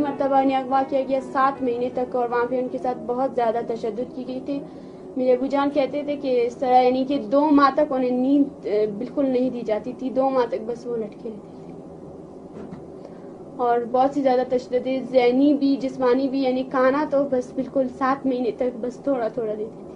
مرتبہ انہیں اغوا کیا گیا 7 مہینے تک، اور وہاں پہ ان کے ساتھ بہت زیادہ تشدد کی گئی تھی. میرے ابو جان کہتے تھے کہ اس طرح یعنی کہ 2 ماہ تک انہیں نیند بالکل نہیں دی جاتی تھی، 2 ماہ تک بس وہ لٹکے رہتے تھے. اور بہت سی زیادہ تشدد ذہنی بھی جسمانی بھی، یعنی کھانا تو بس بالکل 7 مہینے تک بس تھوڑا تھوڑا دیتی تھی.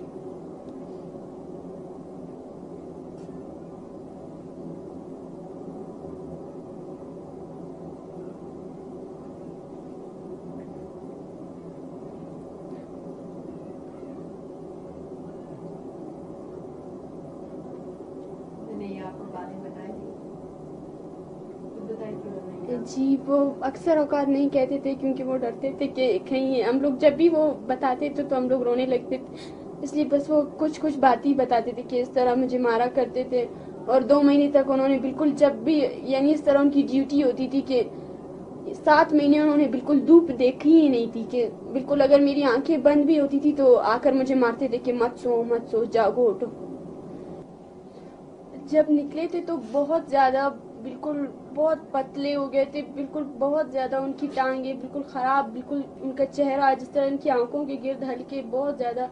جی وہ اکثر اوقات نہیں کہتے تھے کیونکہ وہ ڈرتے تھے کہ کہیں ہم لوگ جب بھی وہ بتاتے تھے تو ہم لوگ رونے لگتے تھے، اس لیے بس وہ کچھ بات ہی بتاتے تھے کہ اس طرح مجھے مارا کرتے تھے. اور 2 مہینے تک انہوں نے بالکل جب بھی یعنی اس طرح ان کی ڈیوٹی ہوتی تھی کہ 7 مہینے انہوں نے بالکل دھوپ دیکھی ہی نہیں تھی، کہ بالکل اگر میری آنکھیں بند بھی ہوتی تھی تو آ کر مجھے مارتے تھے کہ مت سو جاگو اٹھو. جب نکلے تھے تو بہت زیادہ بالکل بہت پتلے ہو گئے تھے، بالکل بہت زیادہ ان کی ٹانگیں بالکل خراب، بالکل ان کا چہرہ جس طرح ان کی آنکھوں کے گرد ہلکے بہت زیادہ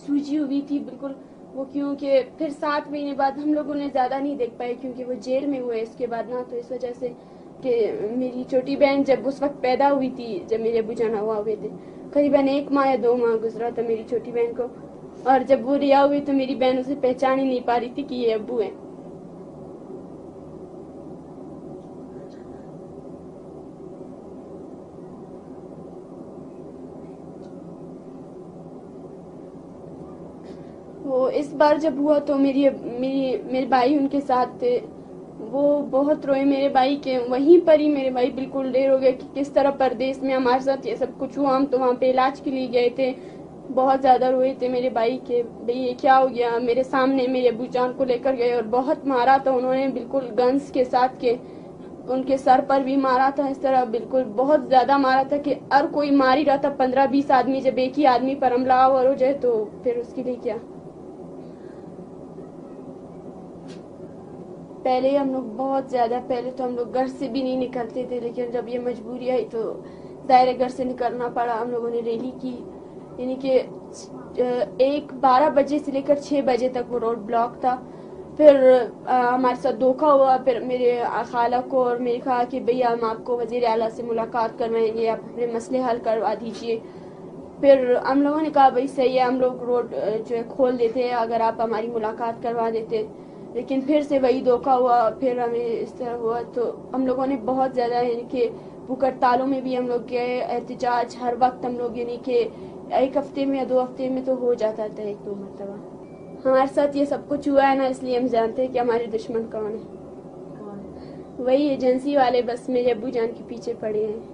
سوجی ہوئی تھی بالکل وہ. کیونکہ پھر 7 مہینے بعد ہم لوگ انہیں زیادہ نہیں دیکھ پائے کیونکہ وہ جیل میں ہوئے اس کے بعد نا، تو اس وجہ سے کہ میری چھوٹی بہن جب اس وقت پیدا ہوئی تھی جب میرے ابو جان ہوا ہوئے تھے، قریباً 1 ماہ یا 2 ماہ گزرا تھا میری چھوٹی بہن کو، اور جب وہ رہا ہوئی تو میری بہن اسے پہچان ہی نہیں پا رہی تھی کہ یہ ابو ہیں. وہ اس بار جب ہوا تو میرے بھائی ان کے ساتھ تھے، وہ بہت روئے میرے بھائی کے، وہیں پر ہی میرے بھائی بالکل ڈیر ہو گئے کہ کس طرح پردیس میں ہمارے ساتھ یہ سب کچھ ہوا. ہم تو وہاں پہ علاج کے لیے گئے تھے، بہت زیادہ روئے تھے میرے بھائی کے بھئی یہ کیا ہو گیا. میرے سامنے میرے ابو جان کو لے کر گئے اور بہت مارا تھا انہوں نے، بالکل گنس کے ساتھ کے ان کے سر پر بھی مارا تھا، اس طرح بالکل بہت زیادہ مارا تھا کہ ہر کوئی مار ہی رہا تھا. 15-20 آدمی جب ایک ہی آدمی پر حملہ آور ہو جائے تو پھر اس کے لیے کیا. پہلے ہم لوگ بہت زیادہ، پہلے تو ہم لوگ گھر سے بھی نہیں نکلتے تھے، لیکن جب یہ مجبوری آئی تو ظاہر گھر سے نکلنا پڑا. ہم لوگوں نے ریلی کی، یعنی کہ 12 بجے سے لے کر 6 بجے تک وہ روڈ بلاک تھا. پھر ہمارے ساتھ دھوکہ ہوا، پھر میرے خالہ کو اور میرے کہا کہ بھئی ہم آپ کو وزیر اعلیٰ سے ملاقات کروائیں گے، آپ اپنے مسئلے حل کروا دیجئے. پھر ہم لوگوں نے کہا بھئی صحیح ہے، ہم لوگ روڈ جو ہے کھول دیتے ہیں اگر آپ ہماری ملاقات کروا دیتے. لیکن پھر سے وہی دھوکہ ہوا، پھر ہمیں اس طرح ہوا. تو ہم لوگوں نے بہت زیادہ یعنی کہ بھوک ہڑتالوں میں بھی ہم لوگ گئے، احتجاج ہر وقت ہم لوگ یعنی کہ 1 ہفتے میں یا 2 ہفتے میں تو ہو جاتا تھا 1-2 مرتبہ. ہمارے ساتھ یہ سب کچھ ہوا ہے نا، اس لیے ہم جانتے ہیں کہ ہمارے دشمن کون ہیں. وہی ایجنسی والے بس میرے ابو جان کے پیچھے پڑے ہیں.